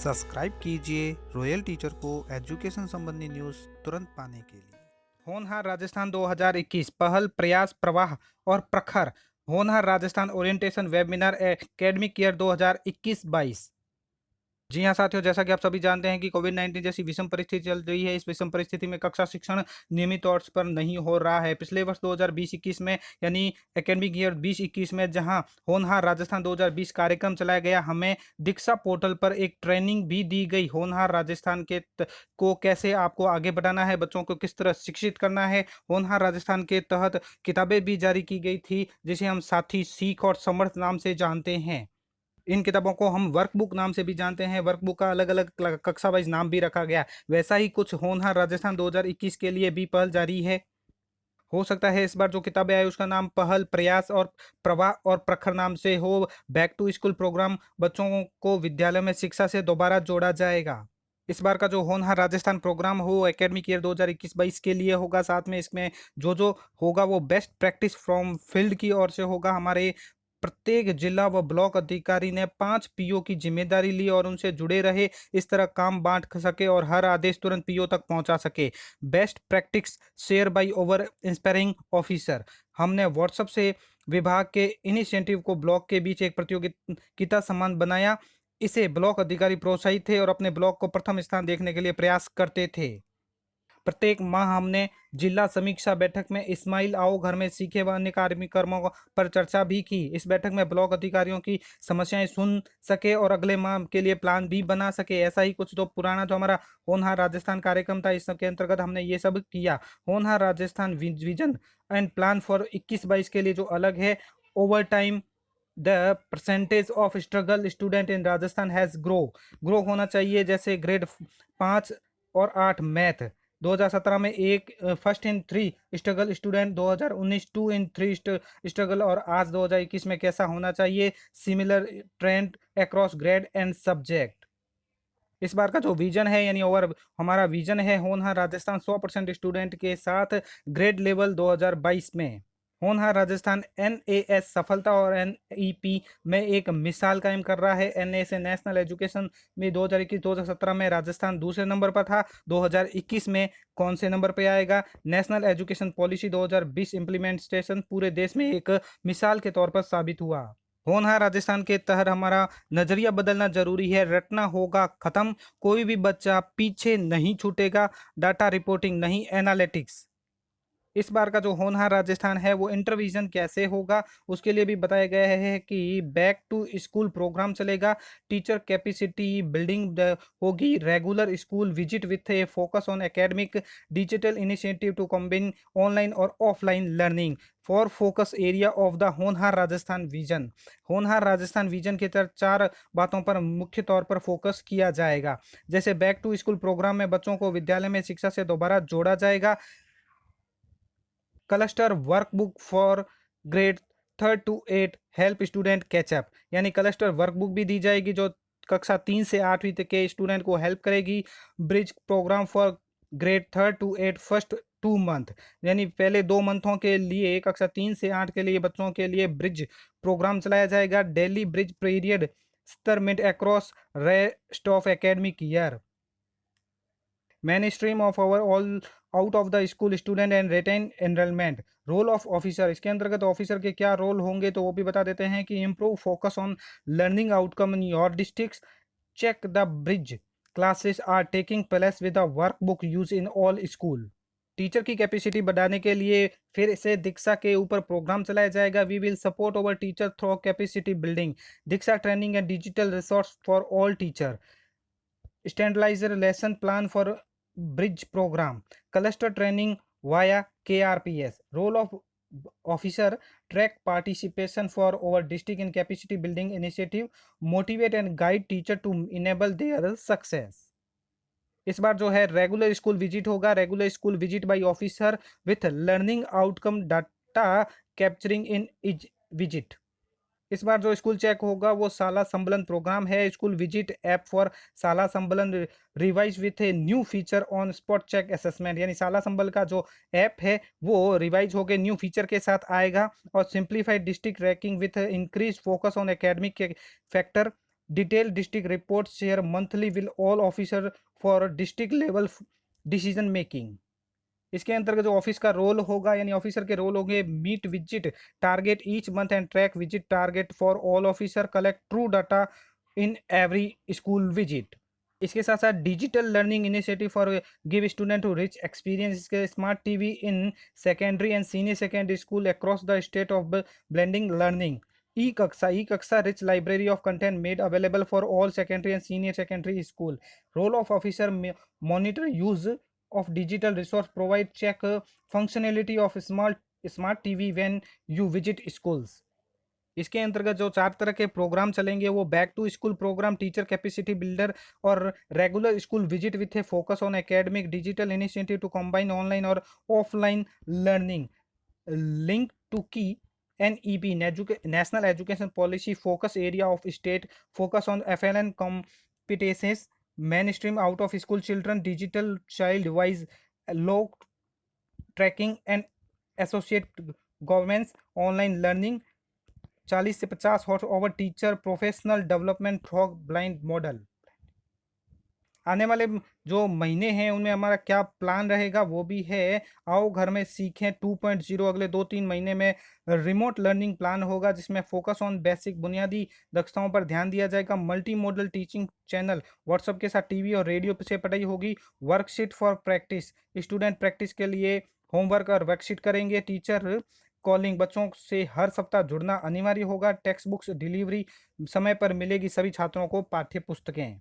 Subscribe कीजिए royal teacher को education संबंधी न्यूज़ तुरंत पाने के लिए। होनहार राजस्थान 2021 पहल प्रयास प्रवाह और प्रखर। होनहार Rajasthan orientation webinar academic year 2021-22। जी हाँ साथियों, जैसा कि आप सभी जानते हैं कि कोविड-19 जैसी विषम परिस्थिति चल रही है। इस विषम परिस्थिति में कक्षा शिक्षण नियमित तौर पर नहीं हो रहा है। पिछले वर्ष 2020-21 में यानी एकेडमिक ईयर 20-21 में जहां होनहार राजस्थान 2020 कार्यक्रम चलाया गया, हमें दीक्षा पोर्टल पर एक ट्रेनिंग भी दी गई। होनहार राजस्थान को कैसे आपको आगे बढ़ाना है, बच्चों को किस तरह शिक्षित करना है। होनहार राजस्थान के तहत किताबें भी जारी की गई थी, जिसे हम साथी सीख और समर्थ नाम से जानते हैं। इन किताबों को हम वर्कबुक नाम से भी जानते हैं। वर्कबुक का अलग अलग कक्षा वाइज नाम भी रखा गया। वैसा ही कुछ होनहार राजस्थान 2021 के लिए भी पहल जारी है। हो सकता है इस बार जो किताबें आई उसका नाम पहल प्रयास और प्रवाह और प्रखर नाम से हो। बैक टू स्कूल प्रोग्राम, बच्चों को विद्यालय में शिक्षा से दोबारा जोड़ा जाएगा। इस बार का जो होनहार राजस्थान प्रोग्राम हो एकेडमिक ईयर 2021-22 के लिए होगा। साथ में इसमें जो होगा वो बेस्ट प्रैक्टिस फ्रॉम फील्ड की ओर से होगा। हमारे प्रत्येक जिला व ब्लॉक अधिकारी ने 5 पीओ की जिम्मेदारी ली और उनसे जुड़े रहे। इस तरह काम बांट सके और हर आदेश तुरंत पीओ तक पहुंचा सके। Best practice share by over inspiring officer. हमने व्हाट्सएप से विभाग के इनिशिएटिव को ब्लॉक के बीच एक प्रतियोगिता समान बनाया। इसे ब्लॉक अधिकारी प्रोत्साहित थे और अपने ब्लॉक को प्रथम स्थान देखने के लिए प्रयास करते थे। प्रत्येक माह हमने जिला समीक्षा बैठक में इस्माइल आओ घर में सीखे व अन्य कार्यक्रमों पर चर्चा भी की। इस बैठक में ब्लॉक अधिकारियों की समस्याएं सुन सके और अगले माह के लिए प्लान भी बना सके। ऐसा ही कुछ जो पुराना जो हमारा होनहार राजस्थान कार्यक्रम था, इस सब के अंतर्गत हमने ये सब किया। होनहार Rajasthan vision and plan for 21-22 के लिए जो अलग है, over time the percentage of struggle student in Rajasthan has grow होना चाहिए। जैसे ग्रेड 5 और 8 मैथ 2017 में एक first in 3 struggle student, 2019 2 in 3 struggle और आज 2021 में कैसा होना चाहिए, similar trend across grade and subject. इस बार का जो विजन है यानी ओवर हमारा विजन है होनहार राजस्थान 100% स्टूडेंट के साथ ग्रेड लेवल 2022 में। होनहार राजस्थान एनएएस सफलता और एनईपी में एक मिसाल कायम कर रहा है। एनएएस नेशनल एजुकेशन में 2021-2017 में राजस्थान दूसरे नंबर पर था। 2021 में कौन से नंबर पे आएगा? नेशनल एजुकेशन पॉलिसी 2020 इम्प्लीमेंटेशन पूरे देश में एक मिसाल के तौर पर साबित हुआ। होनहार राजस्थान के तहत हमारा नजरिया बदलना जरूरी है। रटना होगा खत्म। कोई भी बच्चा पीछे नहीं छूटेगा। डाटा रिपोर्टिंग नहीं, एनालिटिक्स। इस बार का जो होनहार राजस्थान है वो इंटरविजन कैसे होगा उसके लिए भी बताया गया है कि बैक टू स्कूल प्रोग्राम चलेगा। टीचर कैपेसिटी बिल्डिंग होगी। Regular school visit with a focus on academic. Digital initiative to combine online और offline learning for focus area of the होनहार राजस्थान विजन। होनहार राजस्थान विजन के तहत 4 बातों पर मुख्य तौर पर फोकस किया जाएगा। जैसे बैक टू स्कूल प्रोग्राम में बच्चों को विद्यालय में शिक्षा से दोबारा जोड़ा जाएगा। Cluster workbook for grade 3 to 8 help student catch up, यानी क्लस्टर वर्कबुक भी दी जाएगी जो कक्षा 3 से 8वीं तक के स्टूडेंट को हेल्प करेगी। Bridge programme for grade 3 to 8 first 2 month, यानी पहले 2 मंथों के लिए कक्षा 3 से 8 के लिए बच्चों के लिए ब्रिज प्रोग्राम चलाया जाएगा। Daily bridge period minute across rest of academic year. Mainstream of our all out of the school student and retain enrolment. Role of officer, इसके अंतर्गत ऑफिसर के क्या रोल होंगे तो वो भी बता देते हैं कि improve focus on learning outcome in your district. Check the bridge classes are taking place with the workbook use in all school. Teacher की कैपेसिटी बढ़ाने के लिए फिर से दीक्षा के ऊपर प्रोग्राम चलाया जाएगा। We will support over teacher through capacity building, Diksha training and digital resource for all teacher. Standardiser lesson plan for bridge program, cluster training via KRPS। Role of officer track participation for over district in capacity building initiative, motivate and guide teacher to enable their success. इस बार जो है regular school visit होगा। Regular school visit by officer with learning outcome data capturing in is visit. इस बार जो school check होगा वो शाला संबलन प्रोग्राम है। School visit app for Shala Sambalan revise with a new feature on spot check assessment, यानी शाला संबल का जो ऐप है वो रिवाइज होकर न्यू फीचर के साथ आएगा। और simplified district ranking with increase focus on academic factor. Detailed district reports share monthly with all officer for district level decision making. इसके अंतर्गत जो ऑफिस का रोल होगा यानी ऑफिसर के रोल होंगे, meet visit target each month and track visit target for all officer, collect true data in every school visit. इसके साथ साथ digital learning initiative for give student to rich experience, इसके smart TV in secondary and senior secondary school across the state of blending learning. E Kaksha rich library of content made available for all secondary and senior secondary school. Role of officer monitor use of digital resource, provide check functionality of smart TV when you visit schools। इसके अंतर्गत जो 4 तरह के program चलेंगे वो back to school program, teacher capacity builder और regular school visit with a focus on academic, digital initiative to combine online और offline learning. Link to key NEP national education policy focus area of state, focus on FLN competencies, mainstream out of school children, digital child wise low tracking and associate governments, online learning, 40 से 50 horse over teacher professional development frog blind model. आने वाले जो महीने हैं उनमें हमारा क्या plan रहेगा वो भी है, आओ घर में सीखें 2.0। अगले 2-3 महीने में रिमोट लर्निंग प्लान होगा जिसमें फोकस ऑन बेसिक बुनियादी दक्षताओं पर ध्यान दिया जाएगा। Multi modal teaching channel, WhatsApp के साथ टीवी और रेडियो से पढ़ाई होगी। Worksheet for practice, student practice के लिए होमवर्क और वर्कशीट करेंगे। टीचर कॉलिंग, बच्चों से हर सप्ताह जुड़ना अनिवार्य होगा। टेक्स्ट बुक्स डिलीवरी समय पर मिलेगी सभी छात्रों को पाठ्य पुस्तकें।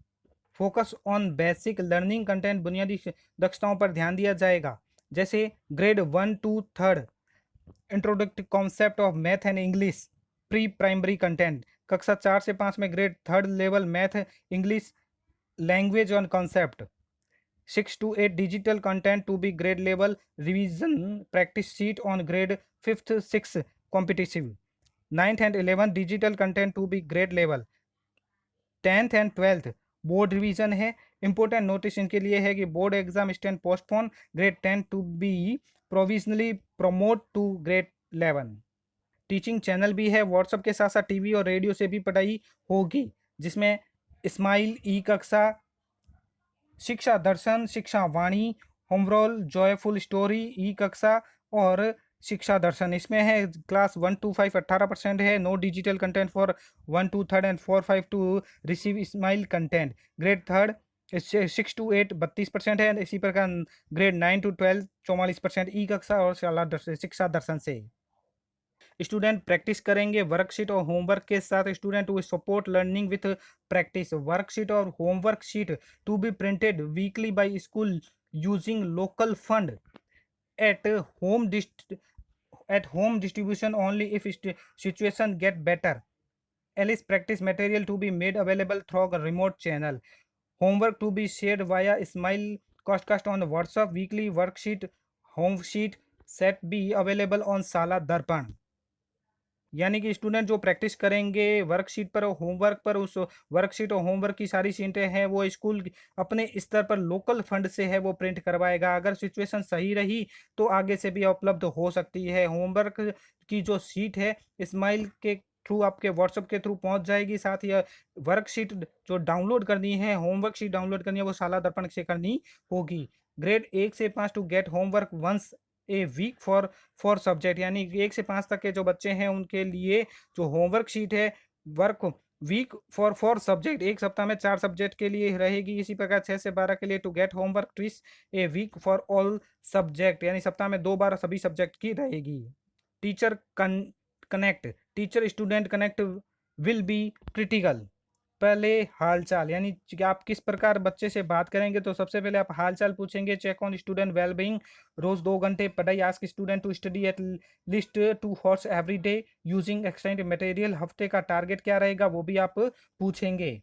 Focus on basic learning content, बुनियादी दक्षताओं पर ध्यान दिया जाएगा जैसे grade 1 to 3 introductory concept of math and English, pre primary content. कक्षा 4 से 5 में grade 3 level math, English language और concept. 6 to 8 digital content to be grade level, revision practice sheet on grade 5th 6 competitive. 9th and 11th digital content to be grade level. 10th and 12th board revision है। Important notice इनके लिए है कि board exam stand postpone, grade 10 to be provisionally promote to grade 11। Teaching channel भी है, WhatsApp के साथ साथ टीवी और रेडियो से भी पढ़ाई होगी जिसमें स्माइल ई कक्षा, शिक्षा दर्शन, शिक्षा वाणी, होमरोल, जॉयफुल स्टोरी ई कक्षा और शिक्षा दर्शन। इसमें है क्लास 1 to 5 18% है। No digital content for 1 to 3 and 4-5 to receive smile content. Grade 3 6 to 8 32% है। इसी प्रकार ग्रेड 9 to 12 44% ई कक्षा और शिक्षा दर्शन से। स्टूडेंट प्रैक्टिस करेंगे वर्कशीट और होमवर्क के साथ। Student to support learning with practice, worksheet और homework sheet to be printed weekly by school using local fund at home distribution only if situation get better, else practice material to be made available through a remote channel, homework to be shared via smile cast on WhatsApp, weekly worksheet home sheet set be available on Sala Darpan। यानी कि student जो practice करेंगे worksheet पर और homework पर, उस worksheet और homework की सारी सीटें हैं वो स्कूल अपने स्तर पर लोकल फंड से है वो प्रिंट करवाएगा। अगर सिचुएशन सही रही तो आगे से भी उपलब्ध हो सकती है। होमवर्क की जो सीट है स्माइल के थ्रू आपके व्हाट्सएप के थ्रू पहुंच जाएगी। साथ ही वर्कशीट जो डाउनलोड करनी है, होमवर्क शीट डाउनलोड करनी है वो शाला दर्पण से करनी होगी। ग्रेड 1 से 5 to get homework once a week for subject, यानी 1 से 5 तक के जो बच्चे हैं उनके लिए जो होमवर्क शीट है वर्क वीक फॉर सब्जेक्ट, एक सप्ताह में 4 सब्जेक्ट के लिए रहेगी। इसी प्रकार 6 से 12 के लिए to get homework twice a week for all subject, यानी सप्ताह में 2 बार सभी सब्जेक्ट की रहेगी। Teacher connect, teacher student connect will be critical. पहले हालचाल, यानी कि आप किस प्रकार बच्चे से बात करेंगे तो सबसे पहले आप हालचाल पूछेंगे। चेक ऑन स्टूडेंट वेलबींग, रोज 2 घंटे पढ़ाई। Ask student to study at least 2 hours every day using extend material. हफ्ते का टारगेट क्या रहेगा वो भी आप पूछेंगे।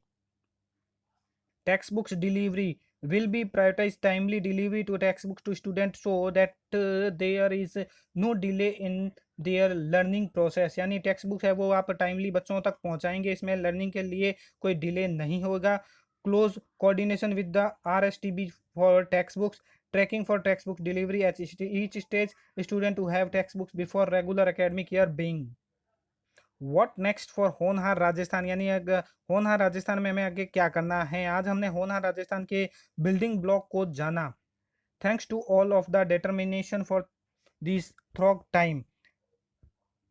Textbooks delivery will be prioritize timely delivery to textbooks to students so that there is no delay in their learning process, यानी text book है वो आप टाइमली बच्चों तक पहुंचाएंगे, इसमें लर्निंग के लिए कोई डिले नहीं होगा। Close coordination with the RSTB for textbooks, tracking for textbook delivery at each stage, student to have textbooks before regular academic year begin. What next for Honhaar Rajasthan, यानी होनहार राजस्थान में हमें आगे क्या करना है। आज हमने होनहार राजस्थान के बिल्डिंग ब्लॉक को जाना। Thanks to all of the determination for this through time,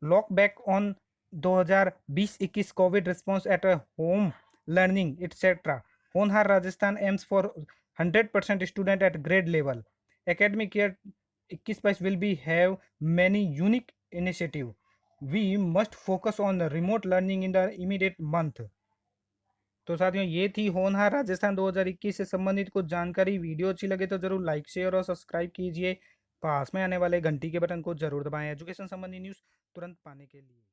look back on 2020-21 Covid response at home learning etcetera, Honhaar Rajasthan aims for 100% student at grade level. Academic year 21-22 will be have many unique initiative. We must focus on the remote learning in the immediate month. तो साथियों, ये थी होनहार राजस्थान 2021 से संबंधित कुछ जानकारी। Video अच्छी लगे तो जरूर लाइक शेयर और सब्सक्राइब कीजिए। पास में आने वाले घंटी के बटन को जरूर दबाएं एजुकेशन संबंधी न्यूज़ तुरंत पाने के लिए।